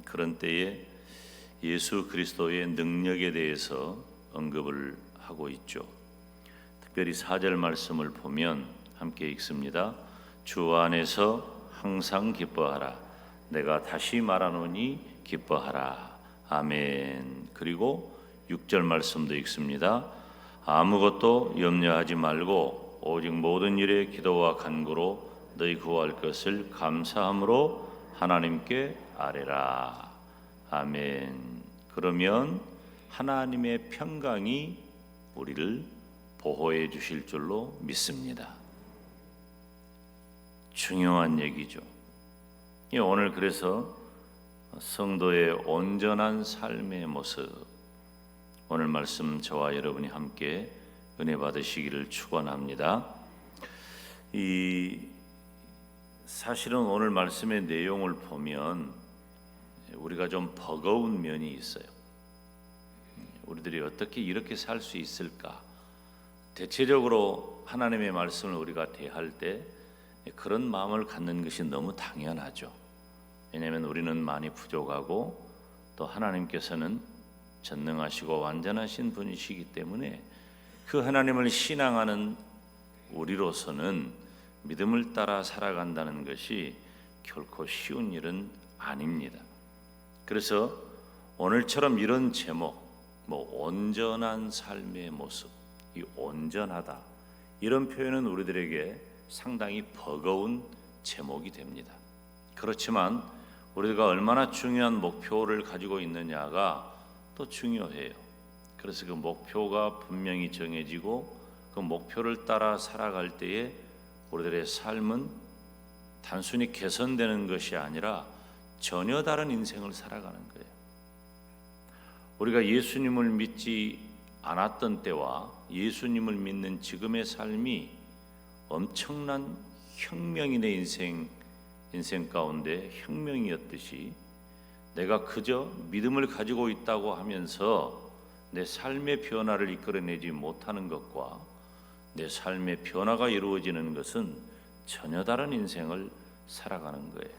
그런 때에 예수 그리스도의 능력에 대해서 언급을 하고 있죠. 특별히 4절 말씀을 보면 함께 읽습니다. 주 안에서 항상 기뻐하라. 내가 다시 말하노니 기뻐하라. 아멘. 그리고 6절 말씀도 읽습니다. 아무것도 염려하지 말고 오직 모든 일에 기도와 간구로 너희 구할 것을 감사함으로 하나님께 아뢰라. 아멘. 그러면 하나님의 평강이 우리를 보호해 주실 줄로 믿습니다. 중요한 얘기죠. 오늘 그래서 성도의 온전한 삶의 모습, 오늘 말씀 저와 여러분이 함께 은혜 받으시기를 축원합니다. 사실은 오늘 말씀의 내용을 보면 우리가 좀 버거운 면이 있어요. 우리들이 어떻게 이렇게 살 수 있을까? 대체적으로 하나님의 말씀을 우리가 대할 때 그런 마음을 갖는 것이 너무 당연하죠. 왜냐하면 우리는 많이 부족하고 또 하나님께서는 전능하시고 완전하신 분이시기 때문에 그 하나님을 신앙하는 우리로서는 믿음을 따라 살아간다는 것이 결코 쉬운 일은 아닙니다. 그래서 오늘처럼 이런 제목, 온전한 삶의 모습, 이 온전하다, 이런 표현은 우리들에게 상당히 버거운 제목이 됩니다. 그렇지만 우리가 얼마나 중요한 목표를 가지고 있느냐가 또 중요해요. 그래서 그 목표가 분명히 정해지고 그 목표를 따라 살아갈 때에 우리들의 삶은 단순히 개선되는 것이 아니라 전혀 다른 인생을 살아가는 거예요. 우리가 예수님을 믿지 않았던 때와 예수님을 믿는 지금의 삶이 엄청난 혁명이 내 인생 가운데 혁명이었듯이 내가 그저 믿음을 가지고 있다고 하면서 내 삶의 변화를 이끌어내지 못하는 것과 내 삶의 변화가 이루어지는 것은 전혀 다른 인생을 살아가는 거예요.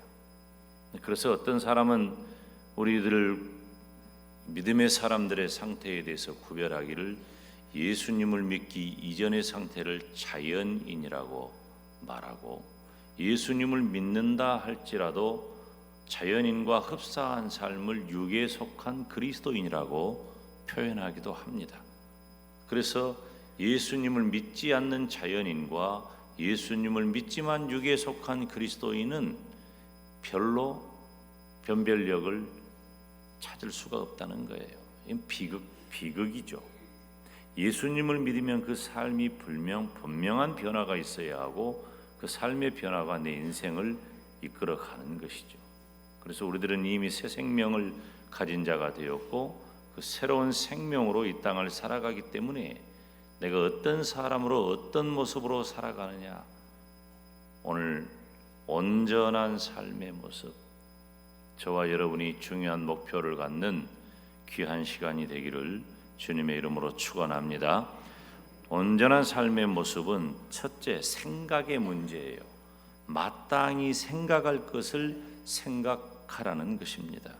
그래서 어떤 사람은 우리들 믿음의 사람들의 상태에 대해서 구별하기를 예수님을 믿기 이전의 상태를 자연인이라고 말하고, 예수님을 믿는다 할지라도 자연인과 흡사한 삶을 육에 속한 그리스도인이라고 표현하기도 합니다. 그래서 예수님을 믿지 않는 자연인과 예수님을 믿지만 육에 속한 그리스도인은 별로 변별력을 찾을 수가 없다는 거예요. 이건 비극이죠. 예수님을 믿으면 그 삶이 분명한 변화가 있어야 하고 그 삶의 변화가 내 인생을 이끌어가는 것이죠. 그래서 우리들은 이미 새 생명을 가진 자가 되었고 그 새로운 생명으로 이 땅을 살아가기 때문에 내가 어떤 사람으로 어떤 모습으로 살아가느냐, 오늘 온전한 삶의 모습, 저와 여러분이 중요한 목표를 갖는 귀한 시간이 되기를 주님의 이름으로 축원합니다. 온전한 삶의 모습은 첫째, 생각의 문제예요. 마땅히 생각할 것을 생각하라는 것입니다.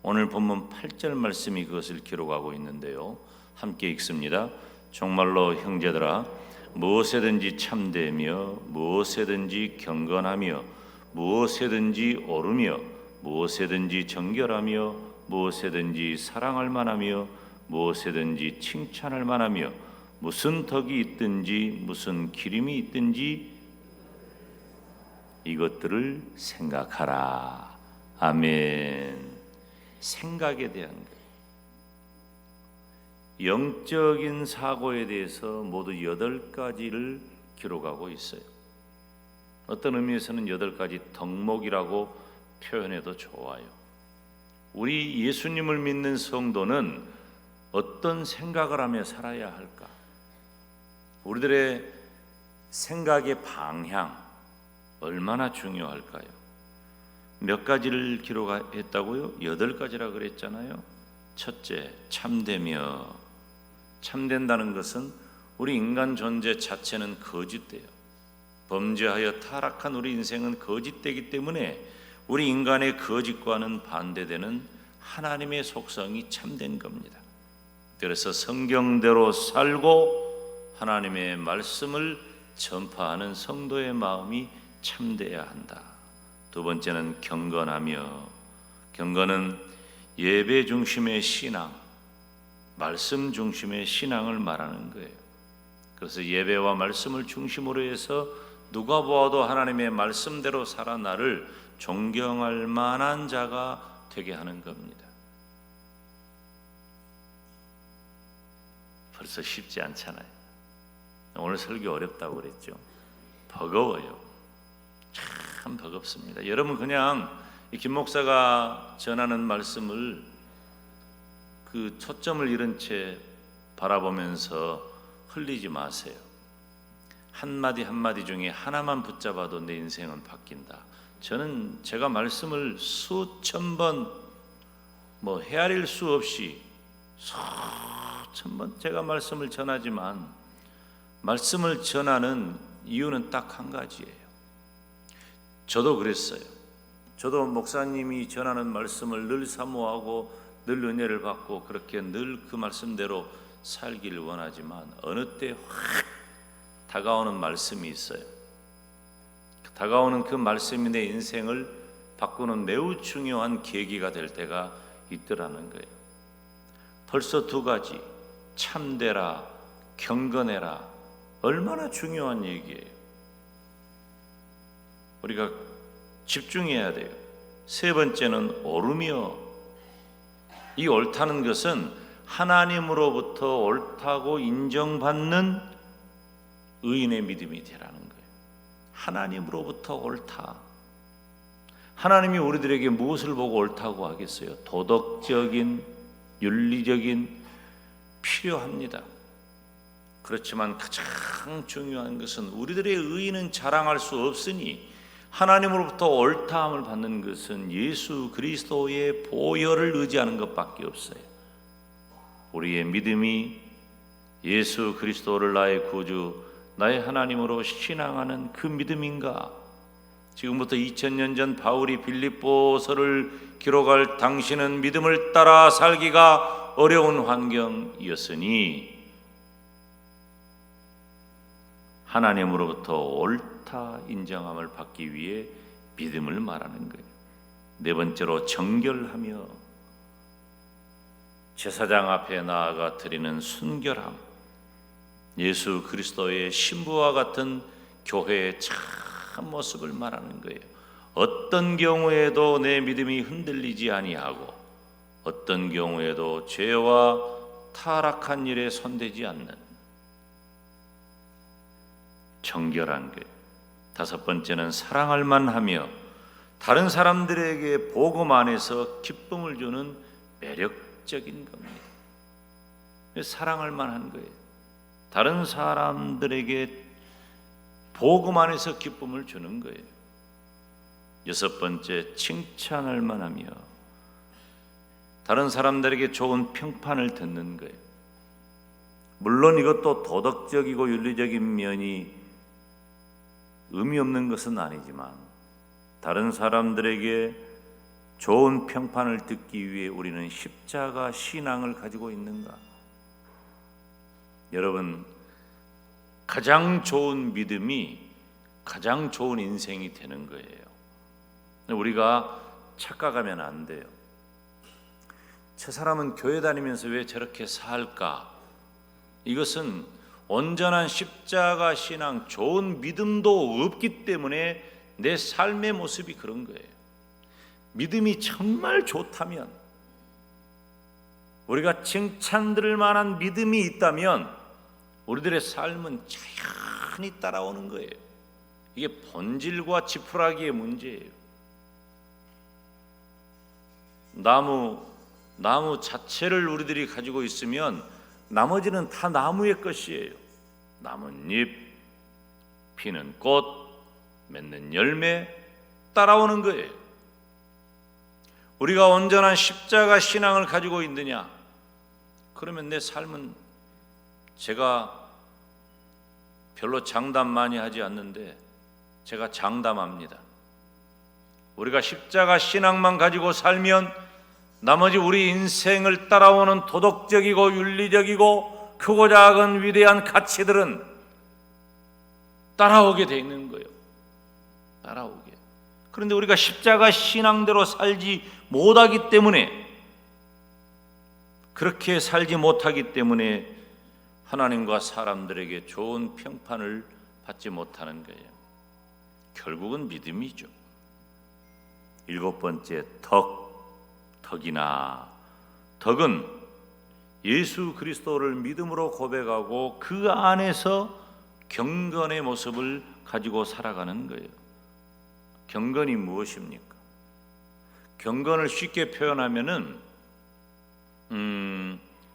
오늘 본문 8절 말씀이 그것을 기록하고 있는데요, 함께 읽습니다. 정말로 형제들아, 무엇에든지 참되며 무엇에든지 경건하며 무엇에든지 옳으며 무엇에든지 정결하며 무엇에든지 사랑할 만하며 무엇에든지 칭찬할 만하며 무슨 덕이 있든지 무슨 기림이 있든지 이것들을 생각하라. 아멘. 생각에 대한 것, 영적인 사고에 대해서 모두 8가지를 기록하고 있어요. 어떤 의미에서는 8가지 덕목이라고 표현해도 좋아요. 우리 예수님을 믿는 성도는 어떤 생각을 하며 살아야 할까? 우리들의 생각의 방향 얼마나 중요할까요? 몇 가지를 기록했다고요? 8가지라 그랬잖아요. 첫째, 참되며. 참된다는 것은 우리 인간 존재 자체는 거짓돼요. 범죄하여 타락한 우리 인생은 거짓되기 때문에 우리 인간의 거짓과는 반대되는 하나님의 속성이 참된 겁니다. 그래서 성경대로 살고 하나님의 말씀을 전파하는 성도의 마음이 참돼야 한다. 두 번째는 경건하며, 경건은 예배 중심의 신앙, 말씀 중심의 신앙을 말하는 거예요. 그래서 예배와 말씀을 중심으로 해서 누가 보아도 하나님의 말씀대로 살아 나를 존경할 만한 자가 되게 하는 겁니다. 벌써 쉽지 않잖아요. 오늘 설교 어렵다고 그랬죠. 버거워요. 참 버겁습니다. 여러분 그냥 김 목사가 전하는 말씀을 그 초점을 잃은 채 바라보면서 흘리지 마세요. 한마디 한마디 중에 하나만 붙잡아도 내 인생은 바뀐다. 저는 제가 말씀을 수천 번 헤아릴 수 없이 수천 번 제가 말씀을 전하지만 말씀을 전하는 이유는 딱 한 가지예요. 저도 그랬어요. 저도 목사님이 전하는 말씀을 늘 사모하고 늘 은혜를 받고 그렇게 늘 그 말씀대로 살기를 원하지만 어느 때 확 다가오는 말씀이 있어요. 다가오는 그 말씀이 내 인생을 바꾸는 매우 중요한 계기가 될 때가 있더라는 거예요. 벌써 두 가지, 참되라, 경건해라, 얼마나 중요한 얘기예요. 우리가 집중해야 돼요. 세 번째는 옳으며, 이 옳다는 것은 하나님으로부터 옳다고 인정받는 의인의 믿음이 되라는 거예요. 하나님으로부터 옳다. 하나님이 우리들에게 무엇을 보고 옳다고 하겠어요? 도덕적인, 윤리적인 필요합니다. 그렇지만 가장 중요한 것은 우리들의 의의는 자랑할 수 없으니 하나님으로부터 옳다함을 받는 것은 예수 그리스도의 보혈을 의지하는 것밖에 없어요. 우리의 믿음이 예수 그리스도를 나의 구주, 나의 하나님으로 신앙하는 그 믿음인가? 지금부터 2000년 전 바울이 빌립보서를 기록할 당시는 믿음을 따라 살기가 어려운 환경이었으니 하나님으로부터 옳다 인정함을 받기 위해 믿음을 말하는 거예요. 네 번째로 정결하며, 제사장 앞에 나아가 드리는 순결함, 예수 그리스도의 신부와 같은 교회의 참 모습을 말하는 거예요. 어떤 경우에도 내 믿음이 흔들리지 아니하고 어떤 경우에도 죄와 타락한 일에 손대지 않는 정결한 것. 다섯 번째는 사랑할 만하며, 다른 사람들에게 복음 안에서 기쁨을 주는 매력적인 겁니다. 사랑할 만한 거예요. 다른 사람들에게 복음 안에서 기쁨을 주는 거예요. 여섯 번째, 칭찬할 만하며, 다른 사람들에게 좋은 평판을 듣는 거예요. 물론 이것도 도덕적이고 윤리적인 면이 의미 없는 것은 아니지만 다른 사람들에게 좋은 평판을 듣기 위해 우리는 십자가 신앙을 가지고 있는가? 여러분, 가장 좋은 믿음이 가장 좋은 인생이 되는 거예요. 우리가 착각하면 안 돼요. 저 사람은 교회 다니면서 왜 저렇게 살까? 이것은 온전한 십자가 신앙, 좋은 믿음도 없기 때문에 내 삶의 모습이 그런 거예요. 믿음이 정말 좋다면, 우리가 칭찬들을 만한 믿음이 있다면 우리들의 삶은 자연히 따라오는 거예요. 이게 본질과 지푸라기의 문제예요. 나무 자체를 우리들이 가지고 있으면 나머지는 다 나무의 것이에요. 나뭇잎, 피는 꽃, 맺는 열매 따라오는 거예요. 우리가 온전한 십자가 신앙을 가지고 있느냐? 그러면 내 삶은, 제가 별로 장담 많이 하지 않는데 제가 장담합니다. 우리가 십자가 신앙만 가지고 살면 나머지 우리 인생을 따라오는 도덕적이고 윤리적이고 크고 작은 위대한 가치들은 따라오게 돼 있는 거예요. 따라오게. 그런데 우리가 십자가 신앙대로 살지 못하기 때문에, 그렇게 살지 못하기 때문에 하나님과 사람들에게 좋은 평판을 받지 못하는 거예요. 결국은 믿음이죠. 7번째, 덕이나, 덕은 예수 그리스도를 믿음으로 고백하고 그 안에서 경건의 모습을 가지고 살아가는 거예요. 경건이 무엇입니까? 경건을 쉽게 표현하면은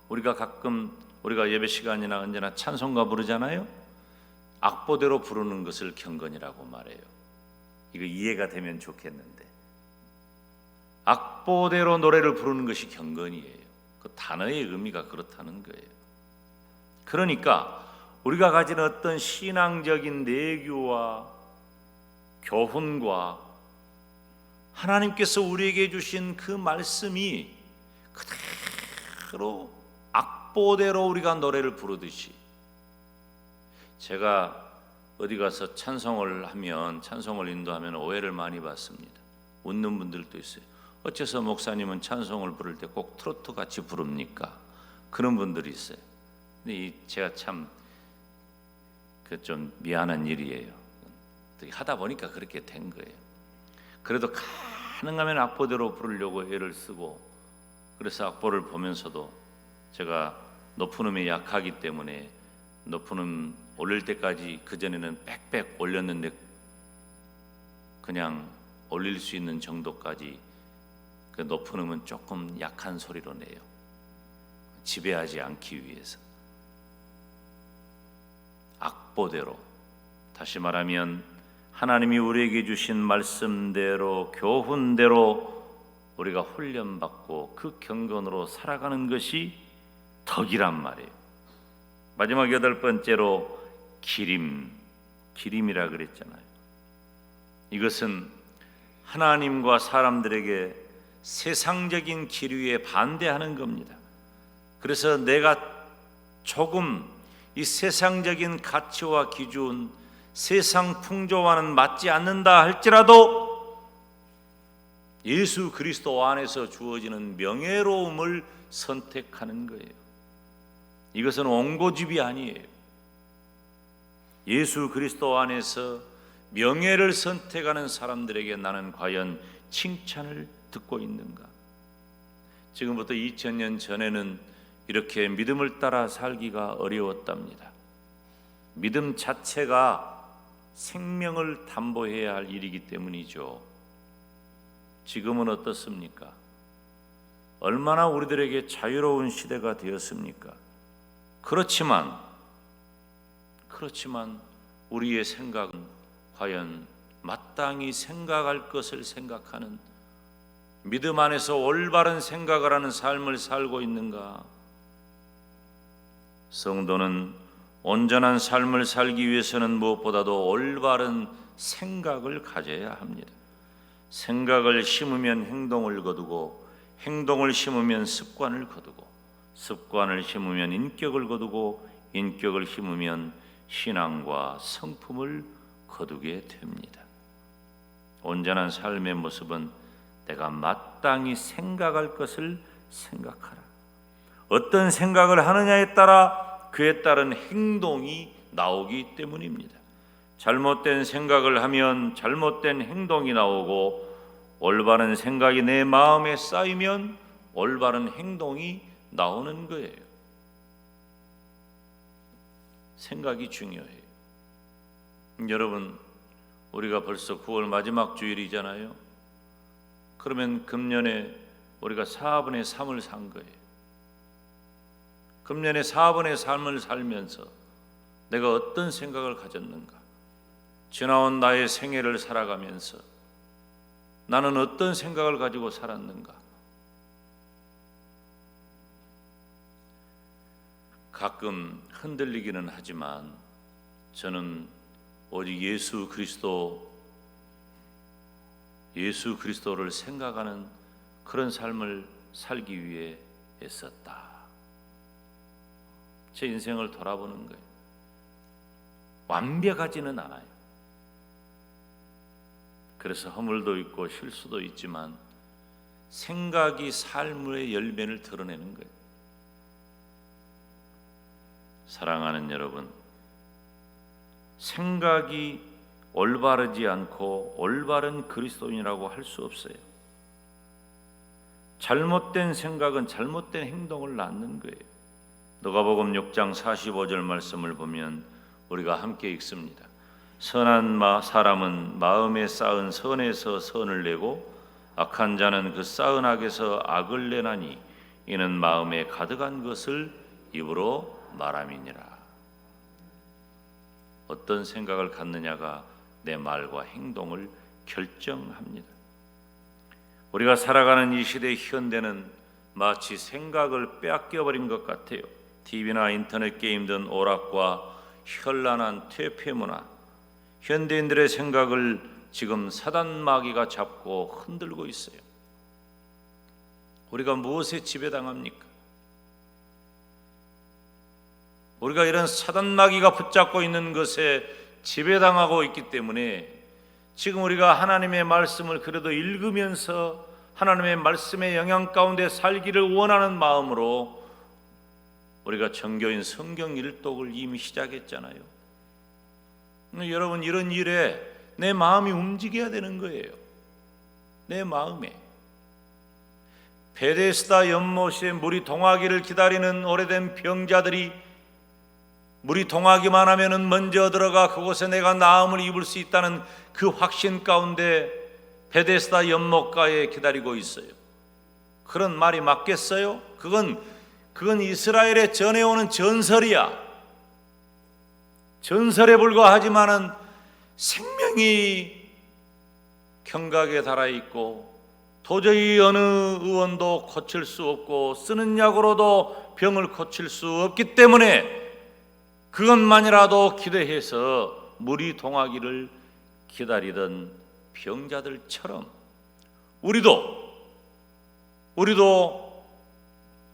우리가 가끔 우리가 예배 시간이나 언제나 찬송가 부르잖아요. 악보대로 부르는 것을 경건이라고 말해요. 이거 이해가 되면 좋겠는데, 악보대로 노래를 부르는 것이 경건이에요. 그 단어의 의미가 그렇다는 거예요. 그러니까 우리가 가진 어떤 신앙적인 내규와 교훈과 하나님께서 우리에게 주신 그 말씀이 그대로 악보대로 우리가 노래를 부르듯이, 제가 어디 가서 찬송을 하면, 찬송을 인도하면 오해를 많이 받습니다. 웃는 분들도 있어요. 어째서 목사님은 찬송을 부를 때 꼭 트로트 같이 부릅니까? 그런 분들이 있어요. 근데 제가 참 좀 미안한 일이에요. 하다 보니까 그렇게 된 거예요. 그래도 가능하면 악보대로 부르려고 애를 쓰고, 그래서 악보를 보면서도 제가 높은 음에 약하기 때문에 높은 음 올릴 때까지, 그전에는 빽빽 올렸는데 그냥 올릴 수 있는 정도까지, 그 높은 음은 조금 약한 소리로 내요. 지배하지 않기 위해서. 악보대로, 다시 말하면 하나님이 우리에게 주신 말씀대로, 교훈대로 우리가 훈련받고 그 경건으로 살아가는 것이 덕이란 말이에요. 마지막 8번째로 기림이라 그랬잖아요. 이것은 하나님과 사람들에게 세상적인 기류에 반대하는 겁니다. 그래서 내가 조금 이 세상적인 가치와 기준, 세상 풍조와는 맞지 않는다 할지라도 예수 그리스도 안에서 주어지는 명예로움을 선택하는 거예요. 이것은 옹고집이 아니에요. 예수 그리스도 안에서 명예를 선택하는 사람들에게 나는 과연 칭찬을 듣고 있는가? 지금부터 2000년 전에는 이렇게 믿음을 따라 살기가 어려웠답니다. 믿음 자체가 생명을 담보해야 할 일이기 때문이죠. 지금은 어떻습니까? 얼마나 우리들에게 자유로운 시대가 되었습니까? 그렇지만 우리의 생각은 과연 마땅히 생각할 것을 생각하는, 믿음 안에서 올바른 생각을 하는 삶을 살고 있는가? 성도는 온전한 삶을 살기 위해서는 무엇보다도 올바른 생각을 가져야 합니다. 생각을 심으면 행동을 거두고, 행동을 심으면 습관을 거두고, 습관을 심으면 인격을 거두고, 인격을 심으면 신앙과 성품을 거두게 됩니다. 온전한 삶의 모습은 내가 마땅히 생각할 것을 생각하라. 어떤 생각을 하느냐에 따라 그에 따른 행동이 나오기 때문입니다. 잘못된 생각을 하면 잘못된 행동이 나오고, 올바른 생각이 내 마음에 쌓이면 올바른 행동이 나오는 거예요. 생각이 중요해요. 여러분, 우리가 벌써 9월 마지막 주일이잖아요. 그러면 금년에 우리가 4분의 3을 산 거예요. 금년에 4분의 3을 살면서 내가 어떤 생각을 가졌는가? 지나온 나의 생애를 살아가면서 나는 어떤 생각을 가지고 살았는가? 가끔 흔들리기는 하지만 저는 오직 예수 그리스도를 생각하는 그런 삶을 살기 위해 애썼다. 제 인생을 돌아보는 거예요. 완벽하지는 않아요. 그래서 허물도 있고 실수도 있지만 생각이 삶의 열매를 드러내는 거예요. 사랑하는 여러분, 생각이 올바르지 않고 올바른 그리스도인이라고 할 수 없어요. 잘못된 생각은 잘못된 행동을 낳는 거예요. 누가복음 6장 45절 말씀을 보면 우리가 함께 읽습니다. 선한 사람은 마음에 쌓은 선에서 선을 내고 악한 자는 그 쌓은 악에서 악을 내나니 이는 마음에 가득한 것을 입으로 말함이니라. 어떤 생각을 갖느냐가 내 말과 행동을 결정합니다. 우리가 살아가는 이 시대의 현대는 마치 생각을 빼앗겨버린 것 같아요. TV나 인터넷 게임 등 오락과 현란한 퇴폐 문화, 현대인들의 생각을 지금 사단마귀가 잡고 흔들고 있어요. 우리가 무엇에 지배당합니까? 우리가 이런 사단마귀가 붙잡고 있는 것에 지배당하고 있기 때문에 지금 우리가 하나님의 말씀을 그래도 읽으면서 하나님의 말씀의 영향 가운데 살기를 원하는 마음으로 우리가 정교인 성경 일독을 이미 시작했잖아요. 여러분, 이런 일에 내 마음이 움직여야 되는 거예요. 내 마음에. 베데스다 연못에 물이 동하기를 기다리는 오래된 병자들이 물이 동하기만 하면은 먼저 들어가 그곳에 내가 나음을 입을 수 있다는 그 확신 가운데 베데스다 연못가에 기다리고 있어요. 그런 말이 맞겠어요? 그건 이스라엘에 전해오는 전설이야. 전설에 불과하지만은 생명이 경각에 달아 있고 도저히 어느 의원도 고칠 수 없고 쓰는 약으로도 병을 고칠 수 없기 때문에 그것만이라도 기대해서 물이 동하기를 기다리던 병자들처럼 우리도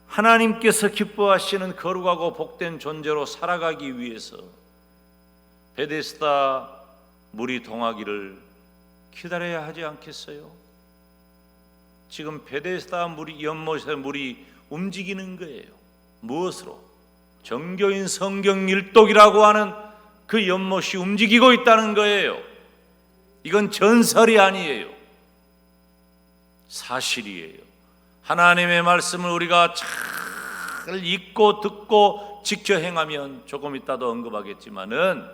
하나님께서 기뻐하시는 거룩하고 복된 존재로 살아가기 위해서 베데스다 물이 동하기를 기다려야 하지 않겠어요? 지금 베데스다 연못에 물이 움직이는 거예요. 무엇으로? 정교인 성경 일독이라고 하는 그 연못이 움직이고 있다는 거예요. 이건 전설이 아니에요. 사실이에요. 하나님의 말씀을 우리가 잘 읽고 듣고 지켜 행하면 조금 이따도 언급하겠지만은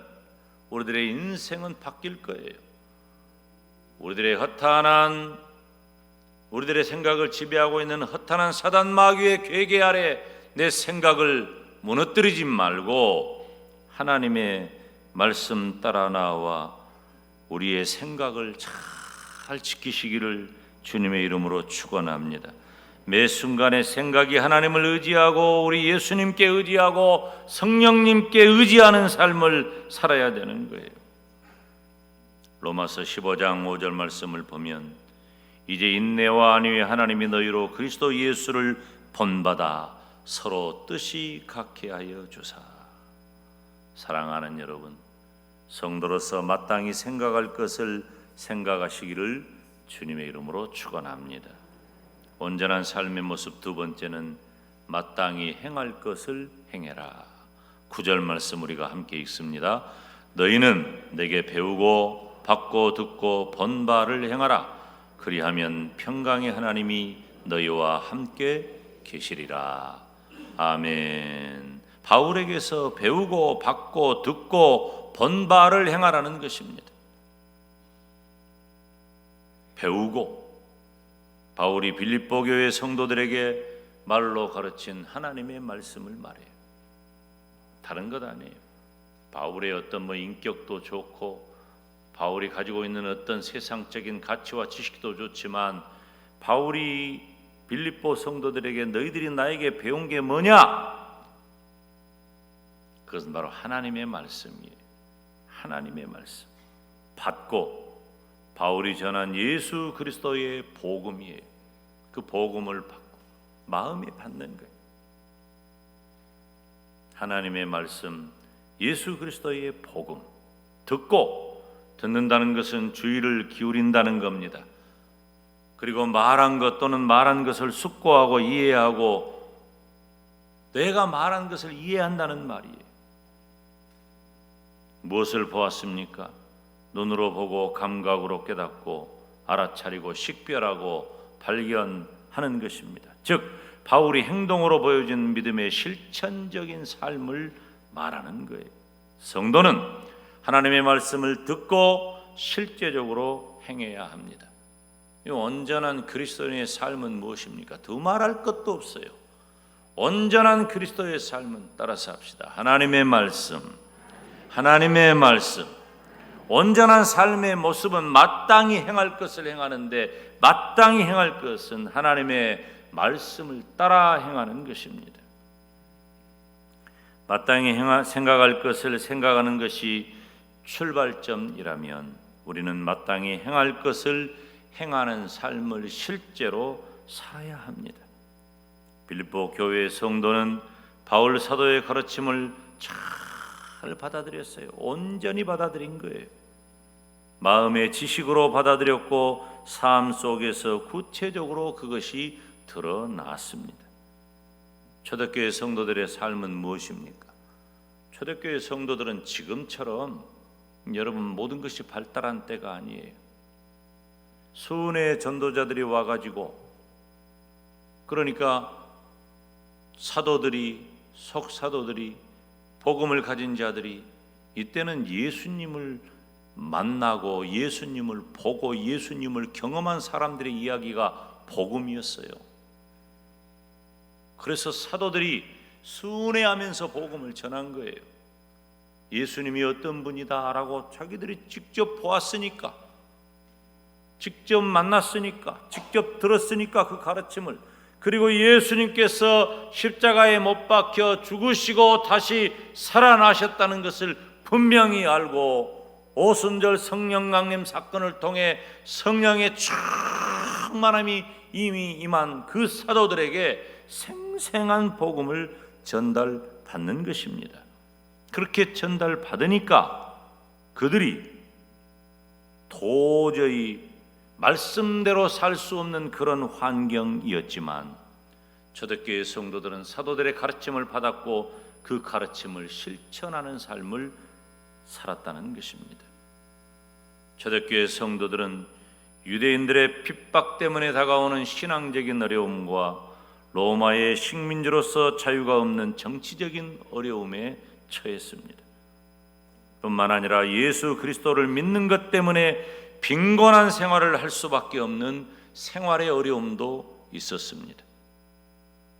우리들의 인생은 바뀔 거예요. 우리들의 생각을 지배하고 있는 허탄한 사단 마귀의 괴계 아래 내 생각을 무너뜨리지 말고 하나님의 말씀 따라 나와 우리의 생각을 잘 지키시기를 주님의 이름으로 축원합니다. 매 순간의 생각이 하나님을 의지하고 우리 예수님께 의지하고 성령님께 의지하는 삶을 살아야 되는 거예요. 로마서 15장 5절 말씀을 보면 이제 인내와 안위의 하나님이 너희로 그리스도 예수를 본받아 서로 뜻이 같게 하여 주사. 사랑하는 여러분, 성도로서 마땅히 생각할 것을 생각하시기를 주님의 이름으로 축원합니다. 온전한 삶의 모습 두 번째는 마땅히 행할 것을 행해라. 9절 말씀 우리가 함께 읽습니다. 너희는 내게 배우고 받고 듣고 본 바를 행하라. 그리하면 평강의 하나님이 너희와 함께 계시리라. 아멘. 바울에게서 배우고 받고 듣고 본 바를 행하라는 것입니다. 배우고, 바울이 빌립보 교회 성도들에게 말로 가르친 하나님의 말씀을 말해요. 다른 것 아니에요. 바울의 어떤 인격도 좋고 바울이 가지고 있는 어떤 세상적인 가치와 지식도 좋지만 바울이 빌립보 성도들에게 너희들이 나에게 배운 게 뭐냐? 그것은 바로 하나님의 말씀이에요. 하나님의 말씀. 받고 바울이 전한 예수 그리스도의 복음이에요. 그 복음을 받고 마음이 받는 거예요. 하나님의 말씀, 예수 그리스도의 복음 듣고, 듣는다는 것은 주의를 기울인다는 겁니다. 그리고 말한 것 또는 말한 것을 숙고하고 이해하고 내가 말한 것을 이해한다는 말이에요. 무엇을 보았습니까? 눈으로 보고 감각으로 깨닫고 알아차리고 식별하고 발견하는 것입니다. 즉 바울이 행동으로 보여준 믿음의 실천적인 삶을 말하는 거예요. 성도는 하나님의 말씀을 듣고 실제적으로 행해야 합니다. 이 온전한 그리스도인의 삶은 무엇입니까? 두말할 것도 없어요. 온전한 그리스도의 삶은 따라서 합시다. 하나님의 말씀, 하나님의 말씀. 온전한 삶의 모습은 마땅히 행할 것을 행하는데, 마땅히 행할 것은 하나님의 말씀을 따라 행하는 것입니다. 마땅히 생각할 것을 생각하는 것이 출발점이라면 우리는 마땅히 행할 것을 행하는 삶을 실제로 살아야 합니다. 빌립보 교회의 성도는 바울 사도의 가르침을 잘 받아들였어요. 온전히 받아들인 거예요. 마음의 지식으로 받아들였고 삶 속에서 구체적으로 그것이 드러났습니다. 초대교회 성도들의 삶은 무엇입니까? 초대교회 성도들은 지금처럼 여러분 모든 것이 발달한 때가 아니에요. 수은의 전도자들이 와가지고, 그러니까 사도들이, 속사도들이, 복음을 가진 자들이 이때는 예수님을 만나고 예수님을 보고 예수님을 경험한 사람들의 이야기가 복음이었어요. 그래서 사도들이 순회하면서 복음을 전한 거예요. 예수님이 어떤 분이다라고 자기들이 직접 보았으니까, 직접 만났으니까, 직접 들었으니까 그 가르침을, 그리고 예수님께서 십자가에 못 박혀 죽으시고 다시 살아나셨다는 것을 분명히 알고 오순절 성령 강림 사건을 통해 성령의 충만함이 이미 임한 그 사도들에게 생생한 복음을 전달받는 것입니다. 그렇게 전달받으니까 그들이 도저히 말씀대로 살 수 없는 그런 환경이었지만 초대교회 성도들은 사도들의 가르침을 받았고 그 가르침을 실천하는 삶을 살았다는 것입니다. 초대교회 성도들은 유대인들의 핍박 때문에 다가오는 신앙적인 어려움과 로마의 식민지로서 자유가 없는 정치적인 어려움에 처했습니다. 뿐만 아니라 예수 그리스도를 믿는 것 때문에 빈곤한 생활을 할 수밖에 없는 생활의 어려움도 있었습니다.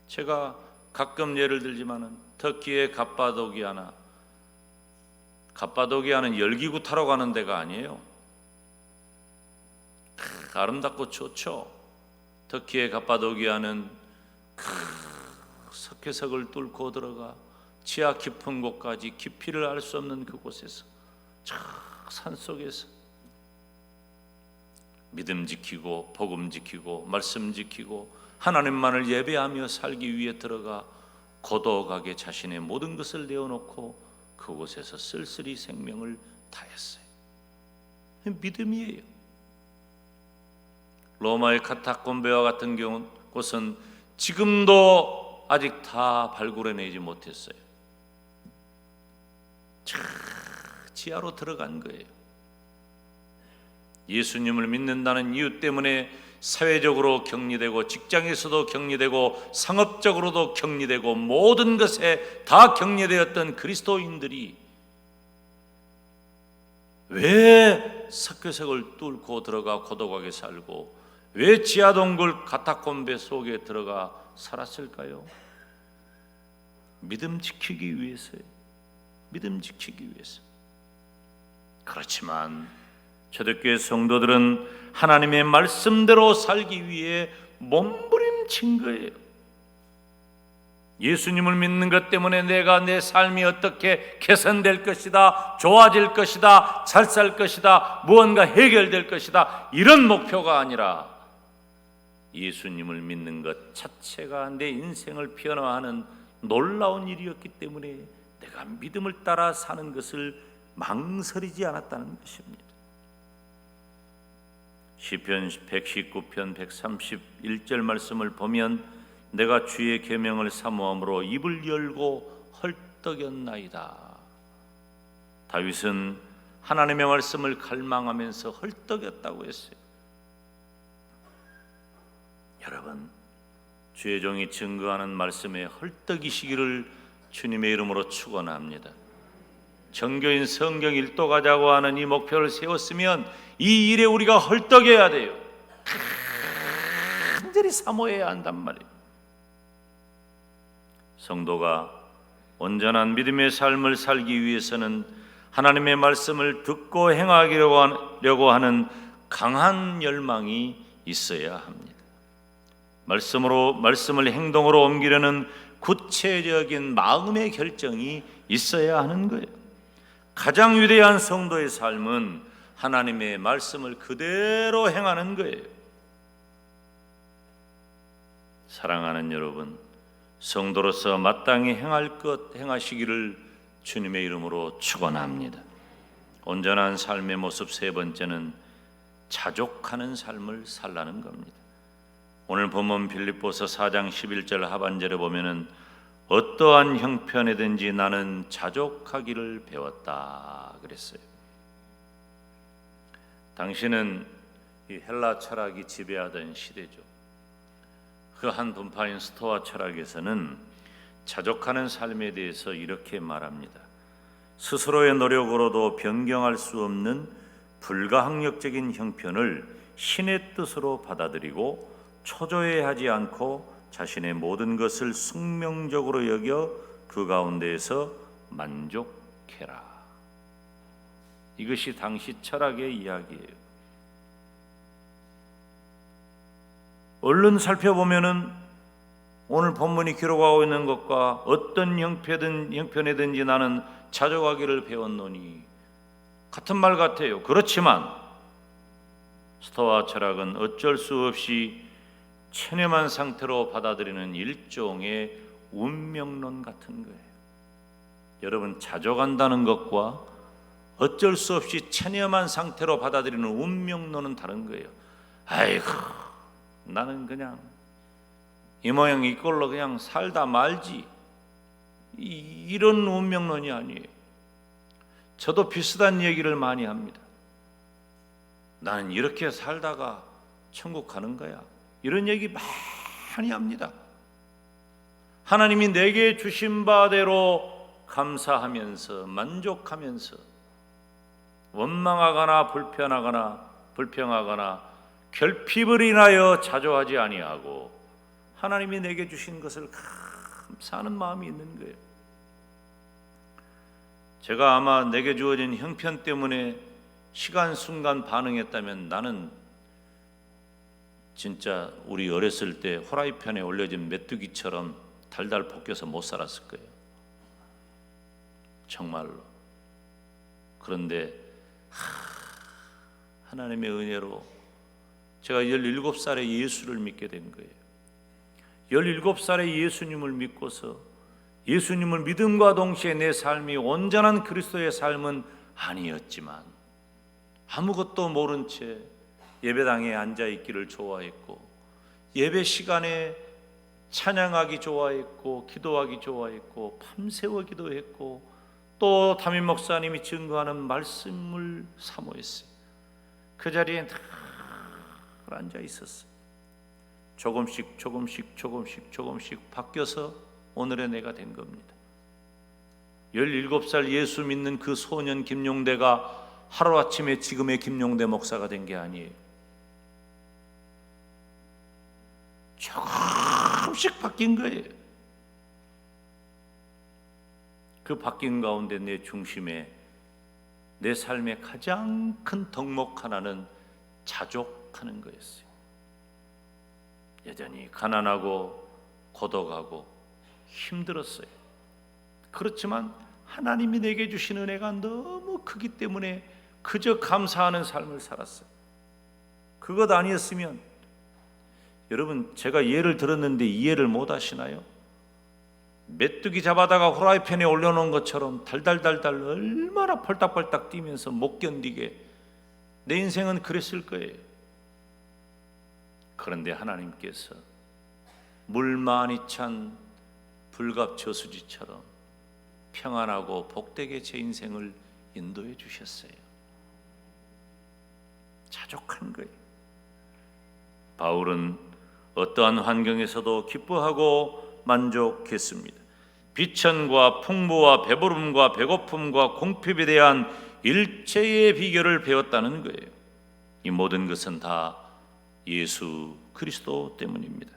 제가 가끔 예를 들지만은 터키의 갑바도기아는 열기구 타러 가는 데가 아니에요. 아름답고 좋죠. 터키의 갑바도기아는 석회석을 뚫고 들어가 지하 깊은 곳까지 깊이를 알 수 없는 그곳에서 저 산속에서 믿음 지키고 복음 지키고 말씀 지키고 하나님만을 예배하며 살기 위해 들어가 고독하게 자신의 모든 것을 내어놓고 그곳에서 쓸쓸히 생명을 다했어요. 믿음이에요. 로마의 카타콤베와 같은 곳은 지금도 아직 다 발굴해내지 못했어요. 지하로 들어간 거예요. 예수님을 믿는다는 이유 때문에 사회적으로 격리되고 직장에서도 격리되고 상업적으로도 격리되고 모든 것에 다 격리되었던 그리스도인들이 왜 석회석을 뚫고 들어가 고독하게 살고 왜 지하동굴 카타콤베 속에 들어가 살았을까요? 믿음 지키기 위해서요. 믿음 지키기 위해서. 그렇지만 초대교회 성도들은 하나님의 말씀대로 살기 위해 몸부림친 거예요. 예수님을 믿는 것 때문에 내가 내 삶이 어떻게 개선될 것이다, 좋아질 것이다, 잘 살 것이다, 무언가 해결될 것이다, 이런 목표가 아니라 예수님을 믿는 것 자체가 내 인생을 변화하는 놀라운 일이었기 때문에 내가 믿음을 따라 사는 것을 망설이지 않았다는 것입니다. 시편 119편 131절 말씀을 보면 내가 주의 계명을 사모함으로 입을 열고 헐떡였나이다. 다윗은 하나님의 말씀을 갈망하면서 헐떡였다고 했어요. 여러분, 주의 종이 증거하는 말씀에 헐떡이시기를 주님의 이름으로 축원합니다. 정교인 성경 일독하자고 하는 이 목표를 세웠으면 이 일에 우리가 헐떡여야 돼요. 간절히 사모해야 한단 말이에요. 성도가 온전한 믿음의 삶을 살기 위해서는 하나님의 말씀을 듣고 행하려고 하는 강한 열망이 있어야 합니다. 말씀을 행동으로 옮기려는 구체적인 마음의 결정이 있어야 하는 거예요. 가장 위대한 성도의 삶은 하나님의 말씀을 그대로 행하는 거예요. 사랑하는 여러분, 성도로서 마땅히 행할 것 행하시기를 주님의 이름으로 축원합니다. 온전한 삶의 모습 세 번째는 자족하는 삶을 살라는 겁니다. 오늘 본문 빌립보서 4장 11절 하반절에 보면은 어떠한 형편이든지 나는 자족하기를 배웠다 그랬어요. 당시는 이 헬라 철학이 지배하던 시대죠. 그 한 분파인 스토아 철학에서는 자족하는 삶에 대해서 이렇게 말합니다. 스스로의 노력으로도 변경할 수 없는 불가항력적인 형편을 신의 뜻으로 받아들이고 초조해하지 않고 자신의 모든 것을 숙명적으로 여겨 그 가운데에서 만족해라. 이것이 당시 철학의 이야기예요. 얼른 살펴보면은 오늘 본문이 기록하고 있는 것과 어떤 형편이든지 나는 자족하기를 배웠노니 같은 말 같아요. 그렇지만 스토아 철학은 어쩔 수 없이 체념한 상태로 받아들이는 일종의 운명론 같은 거예요. 여러분, 자족한다는 것과 어쩔 수 없이 체념한 상태로 받아들이는 운명론은 다른 거예요. 아이고, 나는 그냥 이 모양 이꼴로 그냥 살다 말지, 이런 운명론이 아니에요. 저도 비슷한 얘기를 많이 합니다. 나는 이렇게 살다가 천국 가는 거야, 이런 얘기 많이 합니다. 하나님이 내게 주신 바대로 감사하면서 만족하면서 원망하거나 불평하거나 결핍을 인하여 자족하지 아니하고 하나님이 내게 주신 것을 감사하는 마음이 있는 거예요. 제가 아마 내게 주어진 형편 때문에 시간 순간 반응했다면 나는 진짜 우리 어렸을 때 후라이팬에 올려진 메뚜기처럼 달달 볶여서 못 살았을 거예요. 정말로. 그런데 하나님의 은혜로 제가 17살에 예수를 믿게 된 거예요. 17살에 예수님을 믿고서 예수님을 믿음과 동시에 내 삶이 온전한 그리스도의 삶은 아니었지만 아무것도 모른 채 예배당에 앉아있기를 좋아했고 예배 시간에 찬양하기 좋아했고 기도하기 좋아했고 밤새워 기도했고 또 담임 목사님이 증거하는 말씀을 사모했어요. 그 자리에 늘 앉아 있었어요. 조금씩 바뀌어서 오늘의 내가 된 겁니다. 17살 예수 믿는 그 소년 김용대가 하루아침에 지금의 김용대 목사가 된 게 아니에요. 조금씩 바뀐 거예요. 그 바뀐 가운데 내 중심에 내 삶의 가장 큰 덕목 하나는 자족하는 거였어요. 여전히 가난하고 고독하고 힘들었어요. 그렇지만 하나님이 내게 주신 은혜가 너무 크기 때문에 그저 감사하는 삶을 살았어요. 그것 아니었으면 여러분, 제가 예를 들었는데 이해를 못 하시나요? 메뚜기 잡아다가 후라이팬에 올려놓은 것처럼 달달달달 얼마나 펄딱펄딱 뛰면서 못 견디게 내 인생은 그랬을 거예요. 그런데 하나님께서 물 많이 찬 불갑 저수지처럼 평안하고 복되게 제 인생을 인도해 주셨어요. 자족한 거예요. 바울은 어떠한 환경에서도 기뻐하고 만족했습니다. 비천과 풍부와 배부름과 배고픔과 궁핍에 대한 일체의 비결을 배웠다는 거예요. 이 모든 것은 다 예수 그리스도 때문입니다.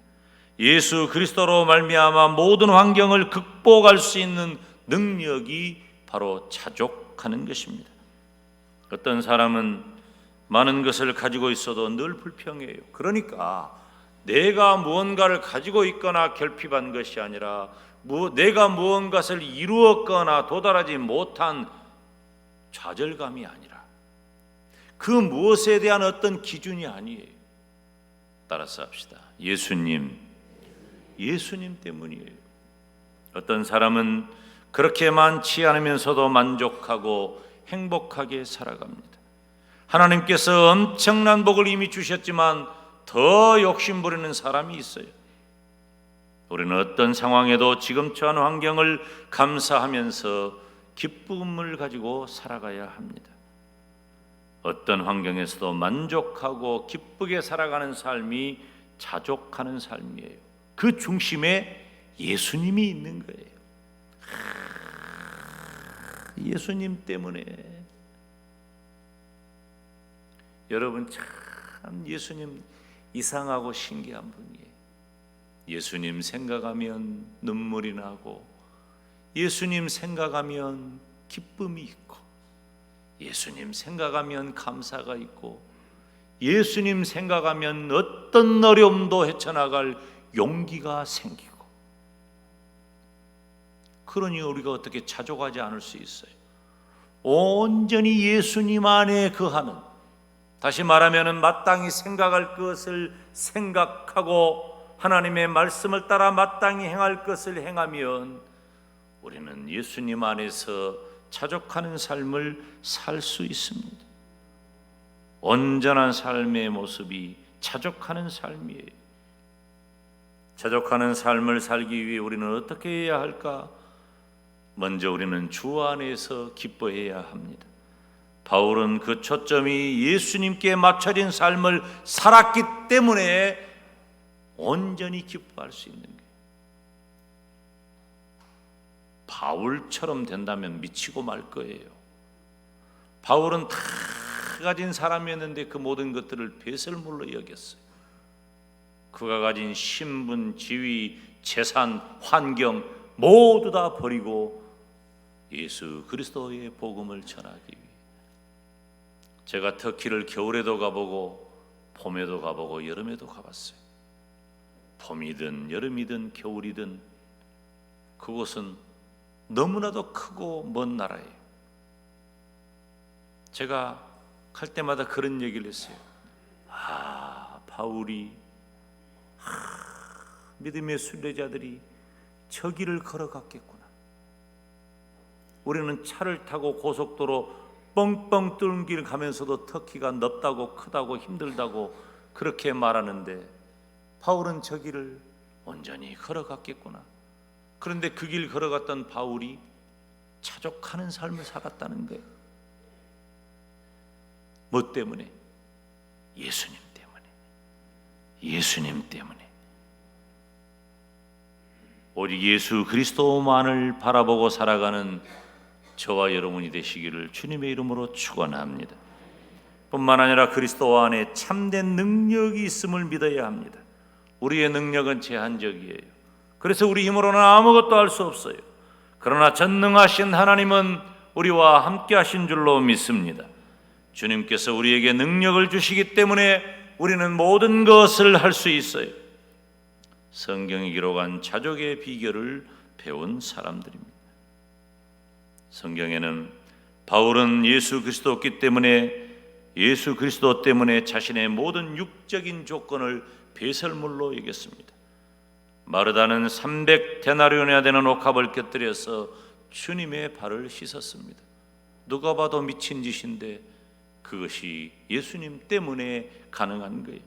예수 그리스도로 말미암아 모든 환경을 극복할 수 있는 능력이 바로 자족하는 것입니다. 어떤 사람은 많은 것을 가지고 있어도 늘 불평해요. 그러니까 내가 무언가를 가지고 있거나 결핍한 것이 아니라 내가 무언가를 이루었거나 도달하지 못한 좌절감이 아니라 그 무엇에 대한 어떤 기준이 아니에요. 따라서 합시다. 예수님 때문이에요. 어떤 사람은 그렇게 많지 않으면서도 만족하고 행복하게 살아갑니다. 하나님께서 엄청난 복을 이미 주셨지만 더 욕심 부리는 사람이 있어요. 우리는 어떤 상황에도 지금 처한 환경을 감사하면서 기쁨을 가지고 살아가야 합니다. 어떤 환경에서도 만족하고 기쁘게 살아가는 삶이 자족하는 삶이에요. 그 중심에 예수님이 있는 거예요. 예수님 때문에. 여러분, 참 예수님 이상하고 신기한 분이에요. 예수님 생각하면 눈물이 나고, 예수님 생각하면 기쁨이 있고, 예수님 생각하면 감사가 있고, 예수님 생각하면 어떤 어려움도 헤쳐나갈 용기가 생기고. 그러니 우리가 어떻게 자족하지 않을 수 있어요? 온전히 예수님 안에 거하는, 다시 말하면 마땅히 생각할 것을 생각하고 하나님의 말씀을 따라 마땅히 행할 것을 행하면 우리는 예수님 안에서 자족하는 삶을 살 수 있습니다. 온전한 삶의 모습이 자족하는 삶이에요. 자족하는 삶을 살기 위해 우리는 어떻게 해야 할까? 먼저 우리는 주 안에서 기뻐해야 합니다. 바울은 그 초점이 예수님께 맞춰진 삶을 살았기 때문에 온전히 기뻐할 수 있는 거예요. 바울처럼 된다면 미치고 말 거예요. 바울은 다 가진 사람이었는데 그 모든 것들을 배설물로 여겼어요. 그가 가진 신분, 지위, 재산, 환경 모두 다 버리고 예수 그리스도의 복음을 전하기 위해. 제가 터키를 겨울에도 가보고 봄에도 가보고 여름에도 가봤어요. 봄이든 여름이든 겨울이든 그곳은 너무나도 크고 먼 나라예요. 제가 갈 때마다 그런 얘기를 했어요. 바울이 믿음의 순례자들이 저 길을 걸어갔겠구나. 우리는 차를 타고 고속도로 뻥뻥 뚫은 길 가면서도 터키가 넓다고 크다고 힘들다고 그렇게 말하는데 바울은 저 길을 온전히 걸어갔겠구나. 그런데 그 길 걸어갔던 바울이 자족하는 삶을 살았다는 거예요. 뭐 때문에? 예수님 때문에. 예수님 때문에. 오직 예수 그리스도만을 바라보고 살아가는 저와 여러분이 되시기를 주님의 이름으로 축원합니다. 뿐만 아니라 그리스도 안에 참된 능력이 있음을 믿어야 합니다. 우리의 능력은 제한적이에요. 그래서 우리 힘으로는 아무것도 할 수 없어요. 그러나 전능하신 하나님은 우리와 함께 하신 줄로 믿습니다. 주님께서 우리에게 능력을 주시기 때문에 우리는 모든 것을 할 수 있어요. 성경이 기록한 자족의 비결을 배운 사람들입니다. 성경에는 바울은 예수 그리스도 때문에 자신의 모든 육적인 조건을 배설물로 여겼습니다. 마르다는 300데나리온이나 되는 옥합을 곁들여서 주님의 발을 씻었습니다. 누가 봐도 미친 짓인데 그것이 예수님 때문에 가능한 거예요.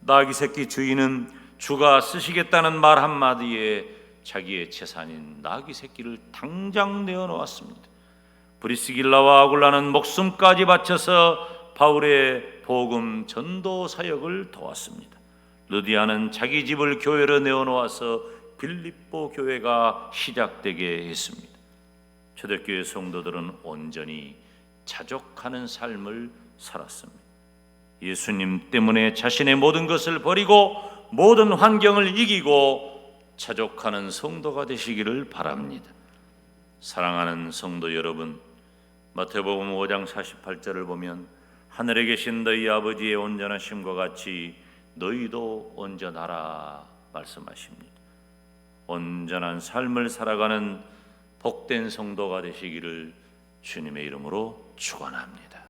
나귀 새끼 주인은 주가 쓰시겠다는 말 한마디에 자기의 재산인 나귀 새끼를 당장 내어놓았습니다. 브리스길라와 아굴라는 목숨까지 바쳐서 바울의 복음 전도 사역을 도왔습니다. 루디아는 자기 집을 교회로 내어놓아서 빌립보 교회가 시작되게 했습니다. 초대교회 성도들은 온전히 자족하는 삶을 살았습니다. 예수님 때문에 자신의 모든 것을 버리고 모든 환경을 이기고 자족하는 성도가 되시기를 바랍니다. 사랑하는 성도 여러분, 마태복음 5장 48절을 보면 하늘에 계신 너희 아버지의 온전하심과 같이 너희도 온전하라 말씀하십니다. 온전한 삶을 살아가는 복된 성도가 되시기를 주님의 이름으로 축원합니다.